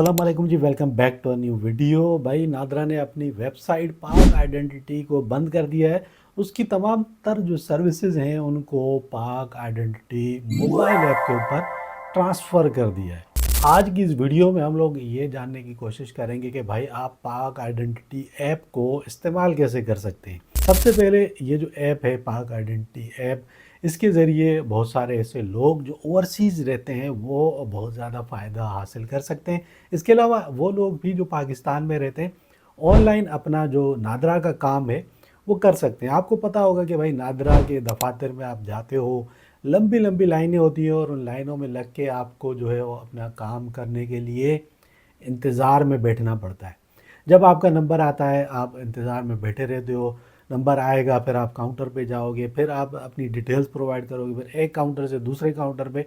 अस्सलाम वालेकुम जी, welcome back to a new video. भाई नादरा ने अपनी वेबसाइट पाक आइडेंटिटी को बंद कर दिया है। उसकी तमाम तर जो सर्विसेज हैं उनको पाक आइडेंटिटी मोबाइल ऐप के ऊपर ट्रांसफ़र कर दिया है। आज की इस वीडियो में हम लोग ये जानने की कोशिश करेंगे कि भाई आप पाक आइडेंटिटी ऐप को इस्तेमाल कैसे कर सकते हैं। सबसे पहले ये जो ऐप है पाक आइडेंटिटी ऐप, इसके ज़रिए बहुत सारे ऐसे लोग जो ओवरसीज़ रहते हैं वो बहुत ज़्यादा फ़ायदा हासिल कर सकते हैं। इसके अलावा वो लोग भी जो पाकिस्तान में रहते हैं ऑनलाइन अपना जो नादरा का काम है वो कर सकते हैं। आपको पता होगा कि भाई नादरा के दफातर में आप जाते हो, लंबी लंबी लाइनें होती हैं और उन लाइनों में लग के आपको जो है वो अपना काम करने के लिए इंतज़ार में बैठना पड़ता है। जब आपका नंबर आता है आप इंतज़ार में बैठे रहते हो, नंबर आएगा, फिर आप काउंटर पे जाओगे, फिर आप अपनी डिटेल्स प्रोवाइड करोगे, फिर एक काउंटर से दूसरे काउंटर पे।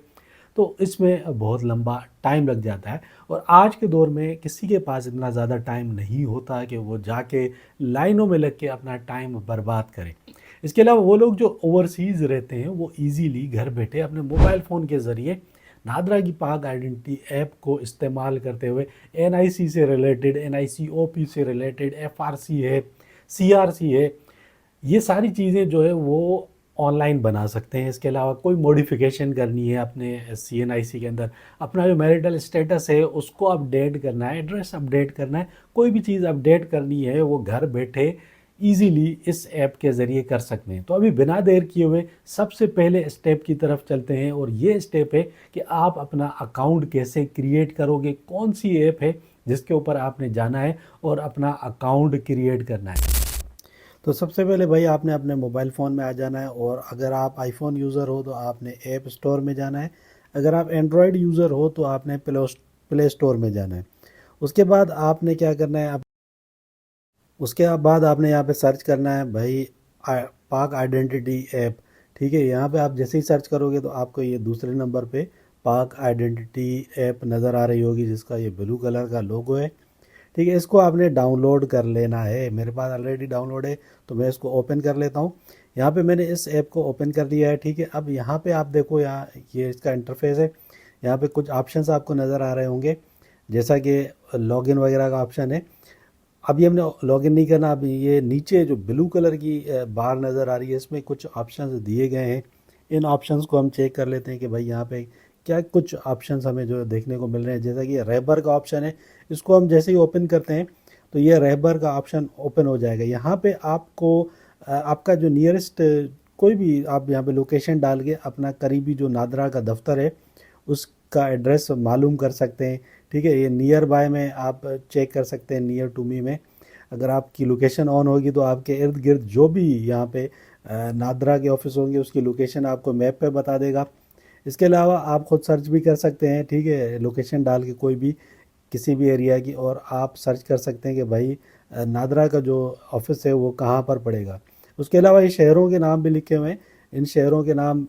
तो इसमें बहुत लंबा टाइम लग जाता है और आज के दौर में किसी के पास इतना ज़्यादा टाइम नहीं होता कि वो जाके लाइनों में लग के अपना टाइम बर्बाद करें। इसके अलावा वो लोग जो ओवरसीज़ रहते हैं वो इजीली घर बैठे अपने मोबाइल फ़ोन के ज़रिए नादरा की पाक आइडेंटिटी ऐप को इस्तेमाल करते हुए एनआईसी से रिलेटेड, एनआईसीओपी से रिलेटेड, एफआरसी है, सीआरसी है, ये सारी चीज़ें जो है वो ऑनलाइन बना सकते हैं। इसके अलावा कोई मॉडिफिकेशन करनी है अपने सीएनआईसी के अंदर, अपना जो मैरिटल स्टेटस है उसको अपडेट करना है, एड्रेस अपडेट करना है, कोई भी चीज़ अपडेट करनी है वो घर बैठे इजीली इस ऐप के ज़रिए कर सकते हैं। तो अभी बिना देर किए हुए सबसे पहले स्टेप की तरफ चलते हैं और ये स्टेप है कि आप अपना अकाउंट कैसे क्रिएट करोगे, कौन सी ऐप है जिसके ऊपर आपने जाना है और अपना अकाउंट क्रिएट करना है। तो सबसे पहले भाई आपने अपने मोबाइल फ़ोन में आ जाना है और अगर आप आईफोन यूज़र हो तो आपने ऐप स्टोर में जाना है। अगर आप एंड्रॉयड यूज़र हो तो आपने प्ले स्टोर में जाना है। उसके बाद आपने क्या करना है, उसके बाद आपने यहाँ पे सर्च करना है भाई पाक आइडेंटिटी ऐप। ठीक है, यहाँ पे आप जैसे ही सर्च करोगे तो आपको ये दूसरे नंबर पे पाक आइडेंटिटी ऐप नज़र आ रही होगी जिसका ये ब्लू कलर का लोगो है। ठीक है, इसको आपने डाउनलोड कर लेना है। मेरे पास ऑलरेडी डाउनलोड है तो मैं इसको ओपन कर लेता हूँ। यहाँ पे मैंने इस ऐप को ओपन कर लिया है। ठीक है, अब यहाँ पे आप देखो, यहाँ ये इसका इंटरफेस है। यहाँ पे कुछ ऑप्शंस आपको नज़र आ रहे होंगे जैसा कि लॉगिन वगैरह का ऑप्शन है। अभी हमने लॉगिन नहीं करना। अभी ये नीचे जो ब्लू कलर की बार नज़र आ रही है इसमें कुछ ऑप्शंस दिए गए हैं। इन ऑप्शंस को हम चेक कर लेते हैं कि भाई यहाँ पे क्या कुछ ऑप्शंस हमें जो देखने को मिल रहे हैं। जैसा कि रहबर का ऑप्शन है, इसको हम जैसे ही ओपन करते हैं तो ये रहबर का ऑप्शन ओपन हो जाएगा। यहाँ पे आपको आपका जो नियरेस्ट कोई भी आप यहाँ पे लोकेशन डाल के अपना करीबी जो नादरा का दफ्तर है उसका एड्रेस मालूम कर सकते हैं। ठीक है, ये नियर बाय में आप चेक कर सकते हैं, नियर टू मी में अगर आपकी लोकेशन ऑन होगी तो आपके इर्द गिर्द जो भी यहाँ पे नादरा के ऑफिस होंगे उसकी लोकेशन आपको मैप पे बता देगा। इसके अलावा आप खुद सर्च भी कर सकते हैं। ठीक है, लोकेशन डाल के कोई भी किसी भी एरिया की और आप सर्च कर सकते हैं कि भाई नादरा का जो ऑफिस है वो कहाँ पर पड़ेगा। उसके अलावा ये शहरों के नाम भी लिखे हुए हैं। इन शहरों के नाम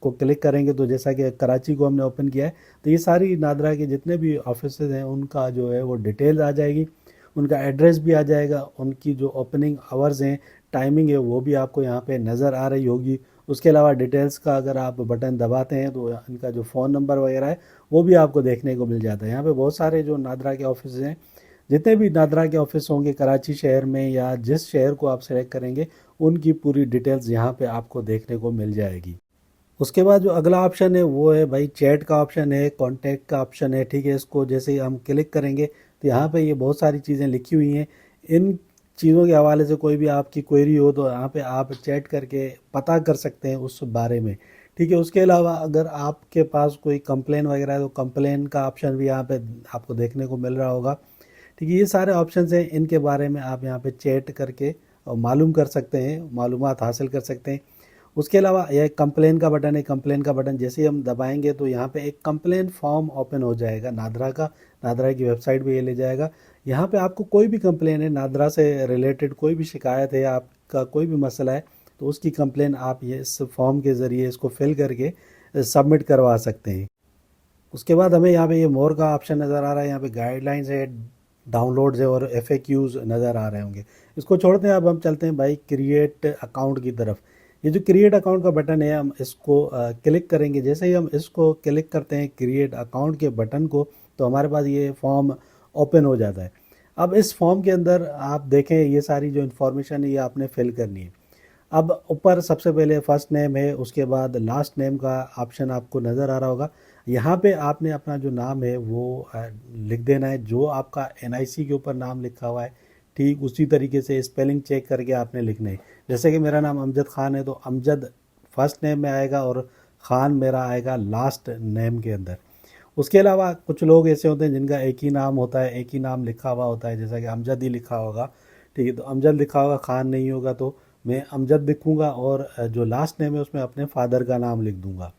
को क्लिक करेंगे तो जैसा कि कराची को हमने ओपन किया है तो ये सारी नादरा के जितने भी ऑफिस हैं उनका जो है वो डिटेल्स आ जाएगी, उनका एड्रेस भी आ जाएगा, उनकी जो ओपनिंग आवर्स हैं, टाइमिंग है वो भी आपको यहाँ पे नज़र आ रही होगी। उसके अलावा डिटेल्स का अगर आप बटन दबाते हैं तो इनका जो फ़ोन नंबर वगैरह है वो भी आपको देखने को मिल जाता है। यहाँ पे बहुत सारे जो नादरा के ऑफिस हैं, जितने भी नादरा के ऑफिस होंगे कराची शहर में या जिस शहर को आप सेलेक्ट करेंगे उनकी पूरी डिटेल्स यहाँ पे आपको देखने को मिल जाएगी। उसके बाद जो अगला ऑप्शन है वो है भाई चैट का ऑप्शन है, कॉन्टैक्ट का ऑप्शन है। ठीक है, इसको जैसे ही हम क्लिक करेंगे तो यहाँ पे ये बहुत सारी चीज़ें लिखी हुई हैं। इन चीज़ों के हवाले से कोई भी आपकी क्वेरी हो तो यहाँ पे आप चैट करके पता कर सकते हैं उस बारे में। ठीक है, उसके अलावा अगर आपके पास कोई कंप्लेन वगैरह है तो कंप्लेन का ऑप्शन भी यहाँ पे आपको देखने को मिल रहा होगा। ठीक है, ये सारे ऑप्शन हैं, इनके बारे में आप यहाँ पे चैट करके और मालूम कर सकते हैं, मालूमात हासिल कर सकते हैं। उसके अलावा यह कंप्लेन का बटन है। कंप्लेन का बटन जैसे ही हम दबाएंगे तो यहाँ पे एक कंप्लेन फॉर्म ओपन हो जाएगा नादरा का, नादरा की वेबसाइट पे ये ले जाएगा। यहाँ पे आपको कोई भी कंप्लेन है नादरा से रिलेटेड, कोई भी शिकायत है, आपका कोई भी मसला है तो उसकी कंप्लेन आप ये इस फॉर्म के ज़रिए इसको फिल करके सबमिट करवा सकते हैं। उसके बाद हमें यहाँ पे ये मोर का ऑप्शन नज़र आ रहा है। यहाँ पे गाइडलाइंस है, डाउनलोड्स है और FAQs नज़र आ रहे होंगे। इसको छोड़ते हैं, अब हम चलते हैं भाई क्रिएट अकाउंट की तरफ। ये जो क्रिएट अकाउंट का बटन है हम इसको क्लिक करेंगे। जैसे ही हम इसको क्लिक करते हैं क्रिएट अकाउंट के बटन को तो हमारे पास ये फॉर्म ओपन हो जाता है। अब इस फॉर्म के अंदर आप देखें ये सारी जो इन्फॉर्मेशन है ये आपने फिल करनी है। अब ऊपर सबसे पहले फर्स्ट नेम है, उसके बाद लास्ट नेम का ऑप्शन आपको नज़र आ रहा होगा। यहाँ पे आपने अपना जो नाम है वो लिख देना है, जो आपका एनआईसी के ऊपर नाम लिखा हुआ है ठीक उसी तरीके से स्पेलिंग चेक करके आपने लिखना है। जैसे कि मेरा नाम अमजद ख़ान है तो अमजद फर्स्ट नेम में आएगा और ख़ान मेरा आएगा लास्ट नेम के अंदर। उसके अलावा कुछ लोग ऐसे होते हैं जिनका एक ही नाम होता है, एक ही नाम लिखा हुआ होता है, जैसा कि अमजद ही लिखा होगा, ठीक है, तो अमजद लिखा होगा, ख़ान नहीं होगा, तो मैं अमजद लिखूँगा और जो लास्ट नेम है उसमें अपने फादर का नाम लिख दूँगा।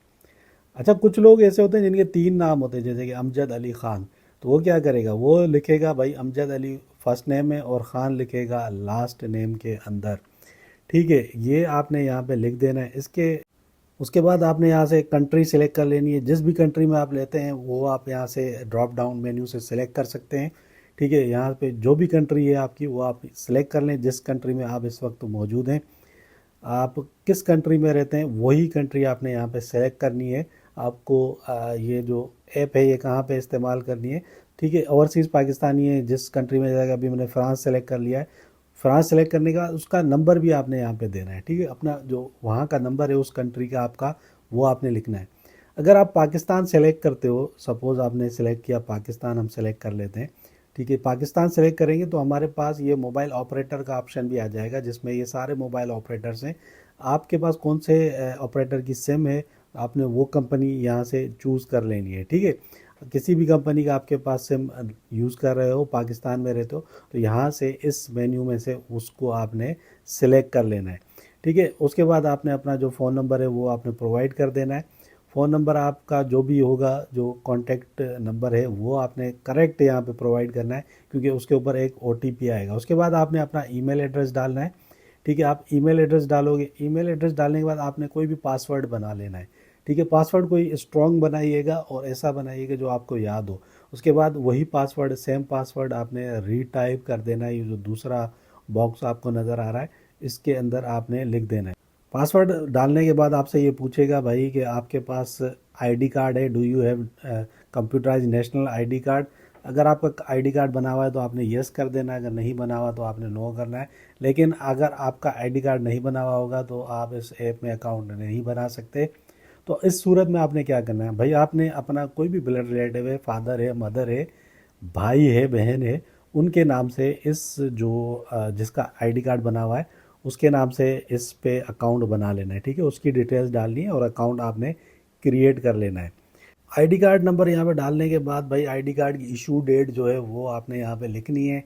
अच्छा, कुछ लोग ऐसे होते हैं जिनके 3 नाम होते हैं, जैसे कि अमजद अली ख़ान, तो वो क्या करेगा, वो लिखेगा भाई अमजद अली फर्स्ट नेम में और ख़ान लिखेगा लास्ट नेम के अंदर, ठीक है। ये आपने यहाँ पे लिख देना है। उसके बाद आपने यहाँ से कंट्री सिलेक्ट कर लेनी है। जिस भी कंट्री में आप लेते हैं वो आप यहाँ से ड्रॉप डाउन मेन्यू से सिलेक्ट कर सकते हैं, ठीक है। यहाँ पे जो भी कंट्री है आपकी वो आप सिलेक्ट कर लें, जिस कंट्री में आप इस वक्त मौजूद हैं, आप किस कंट्री में रहते हैं वही कंट्री आपने यहाँ पे सेलेक्ट करनी है। आपको ये जो ऐप है ये कहाँ पे इस्तेमाल करनी है, ठीक है। ओवरसीज़ पाकिस्तानी है, जिस कंट्री में जाएगा, अभी मैंने फ्रांस सेलेक्ट कर लिया है। फ्रांस सेलेक्ट करने का उसका नंबर भी आपने यहाँ पे देना है, ठीक है। अपना जो वहाँ का नंबर है उस कंट्री का आपका, वो आपने लिखना है। अगर आप पाकिस्तान सेलेक्ट करते हो, सपोज़ आपने सेलेक्ट किया पाकिस्तान, हम सेलेक्ट कर लेते हैं, ठीक है। पाकिस्तान सेलेक्ट करेंगे तो हमारे पास ये मोबाइल ऑपरेटर का ऑप्शन भी आ जाएगा, जिसमें ये सारे मोबाइल ऑपरेटर्स हैं। आपके पास कौन से ऑपरेटर की सिम है, आपने वो कंपनी यहाँ से चूज़ कर लेनी है, ठीक है। किसी भी कंपनी का आपके पास सिम यूज़ कर रहे हो, पाकिस्तान में रहते हो, तो यहाँ से इस मेन्यू में से उसको आपने सिलेक्ट कर लेना है, ठीक है। उसके बाद आपने अपना जो फ़ोन नंबर है वो आपने प्रोवाइड कर देना है। फ़ोन नंबर आपका जो भी होगा, जो कॉन्टैक्ट नंबर है वो आपने करेक्ट यहाँ पे प्रोवाइड करना है, क्योंकि उसके ऊपर एक ओटीपी आएगा। उसके बाद आपने अपना ईमेल एड्रेस डालना है, ठीक है। आप ईमेल एड्रेस डालोगे, ईमेल एड्रेस डालने के बाद आपने कोई भी पासवर्ड बना लेना है, ठीक है। पासवर्ड कोई स्ट्रॉन्ग बनाइएगा और ऐसा बनाइएगा जो आपको याद हो। उसके बाद वही पासवर्ड, सेम पासवर्ड आपने रीटाइप कर देना है। ये जो दूसरा बॉक्स आपको नज़र आ रहा है इसके अंदर आपने लिख देना है। पासवर्ड डालने के बाद आपसे ये पूछेगा भाई कि आपके पास आईडी कार्ड है, do you have computerize national ID card. अगर आपका आईडी कार्ड बना हुआ है तो आपने येस कर देना है, अगर नहीं बना हुआ तो आपने नो करना है। लेकिन अगर आपका आईडी कार्ड नहीं बना हुआ होगा तो आप इस ऐप में अकाउंट नहीं बना सकते। तो इस सूरत में आपने क्या करना है भाई, आपने अपना कोई भी ब्लड रिलेटिव है, फादर है, मदर है, भाई है, बहन है, उनके नाम से इस जो जिसका आईडी कार्ड बना हुआ है उसके नाम से इस पे अकाउंट बना लेना है, ठीक है। उसकी डिटेल्स डालनी है और अकाउंट आपने क्रिएट कर लेना है। आईडी कार्ड नंबर यहाँ पे डालने के बाद भाई आईडी कार्ड की इशू डेट जो है वो आपने यहाँ पे लिखनी है,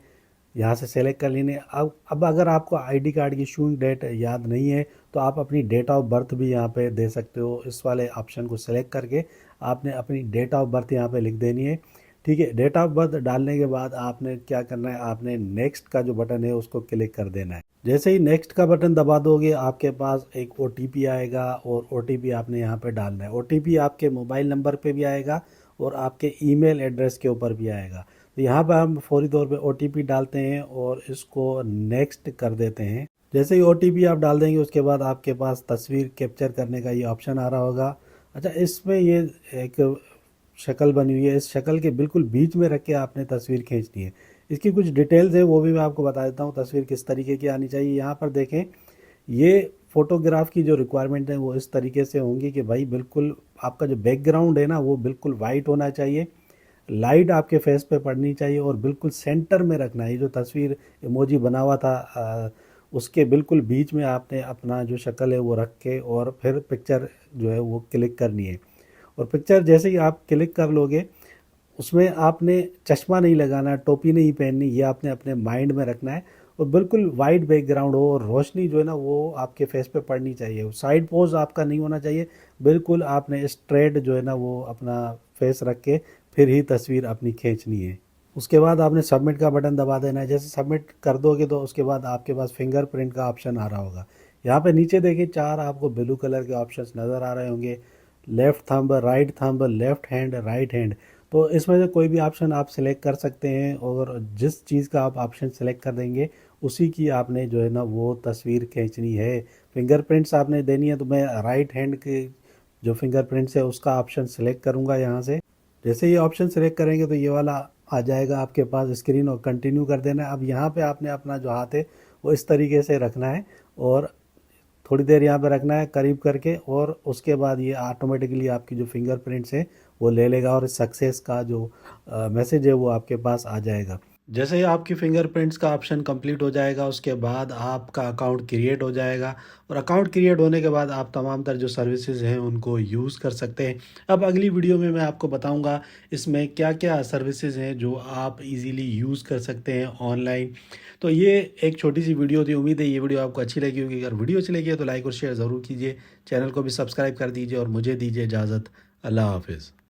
यहाँ से सेलेक्ट कर लेनी है। अब अगर आपको आईडी कार्ड की इशूइंग डेट याद नहीं है तो आप अपनी डेट ऑफ बर्थ भी यहाँ पे दे सकते हो। इस वाले ऑप्शन को सेलेक्ट करके आपने अपनी डेट ऑफ बर्थ यहाँ पे लिख देनी है, ठीक है। डेट ऑफ बर्थ डालने के बाद आपने क्या करना है, आपने नेक्स्ट का जो बटन है उसको क्लिक कर देना है। जैसे ही नेक्स्ट का बटन दबा दोगे आपके पास एक ओटीपी आएगा और ओटीपी आपने यहाँ पे डालना है। ओटीपी आपके मोबाइल नंबर पे भी आएगा और आपके ईमेल एड्रेस के ऊपर भी आएगा। तो यहाँ पर हम फौरी तौर पे ओटीपी डालते हैं और इसको नेक्स्ट कर देते हैं। जैसे ही ओटीपी आप डाल देंगे उसके बाद आपके पास तस्वीर कैप्चर करने का ये ऑप्शन आ रहा होगा। अच्छा, इसमें ये एक शक्ल बनी हुई है, इस शक्ल के बिल्कुल बीच में रख के आपने तस्वीर खींचनी है। इसकी कुछ डिटेल्स है वो भी मैं आपको बता देता हूँ, तस्वीर किस तरीके की आनी चाहिए। यहाँ पर देखें, ये फ़ोटोग्राफ की जो रिक्वायरमेंट है वो इस तरीके से होंगी कि भाई बिल्कुल आपका जो बैकग्राउंड है ना वो बिल्कुल वाइट होना चाहिए, लाइट आपके फेस पे पड़नी चाहिए और बिल्कुल सेंटर में रखना है। ये जो तस्वीर इमोजी बना हुआ था उसके बिल्कुल बीच में आपने अपना जो शक्ल है वो रख के और फिर पिक्चर जो है वो क्लिक करनी है। और पिक्चर जैसे ही आप क्लिक कर लोगे उसमें आपने चश्मा नहीं लगाना, टोपी नहीं पहननी, ये आपने अपने माइंड में रखना है। और बिल्कुल वाइट बैकग्राउंड हो और रोशनी जो है ना वो आपके फेस पे पड़नी चाहिए। साइड पोज आपका नहीं होना चाहिए, बिल्कुल आपने स्ट्रेट जो है ना वो अपना फेस रख के फिर ही तस्वीर अपनी खींचनी है। उसके बाद आपने सबमिट का बटन दबा देना है। जैसे सबमिट कर दोगे तो उसके बाद आपके पास फिंगरप्रिंट का ऑप्शन आ रहा होगा। यहाँ पे नीचे देखिए 4 आपको ब्लू कलर के ऑप्शंस नज़र आ रहे होंगे, left thumb, right thumb, left hand, right hand. तो इसमें से कोई भी ऑप्शन आप सिलेक्ट कर सकते हैं और जिस चीज़ का आप ऑप्शन सिलेक्ट कर देंगे उसी की आपने जो है ना वो तस्वीर खींचनी है। फिंगरप्रिंट्स आपने देनी है तो मैं राइट हैंड के जो फिंगरप्रिंट्स है उसका ऑप्शन सिलेक्ट करूँगा यहाँ से। जैसे ये ऑप्शन सेलेक्ट करेंगे तो ये वाला आ जाएगा आपके पास स्क्रीन और कंटिन्यू कर देना है। अब यहाँ पे आपने अपना जो हाथ है वो इस तरीके से रखना है और थोड़ी देर यहाँ पे रखना है करीब करके, और उसके बाद ये ऑटोमेटिकली आपकी जो फिंगरप्रिंट्स है वो ले लेगा और सक्सेस का जो मैसेज है वो आपके पास आ जाएगा। जैसे ही आपकी फिंगरप्रिंट्स का ऑप्शन कंप्लीट हो जाएगा उसके बाद आपका अकाउंट क्रिएट हो जाएगा, और अकाउंट क्रिएट होने के बाद आप तमाम तर जो सर्विसेज हैं उनको यूज़ कर सकते हैं। अब अगली वीडियो में मैं आपको बताऊंगा इसमें क्या क्या सर्विसेज हैं जो आप इजीली यूज़ कर सकते हैं ऑनलाइन। तो ये एक छोटी सी वीडियो थी, उम्मीद है ये वीडियो आपको अच्छी लगी होगी। अगर वीडियो अच्छी लगी है तो लाइक और शेयर ज़रूर कीजिए, चैनल को भी सब्सक्राइब कर दीजिए और मुझे दीजिए इजाज़त। अल्लाह हाफिज़।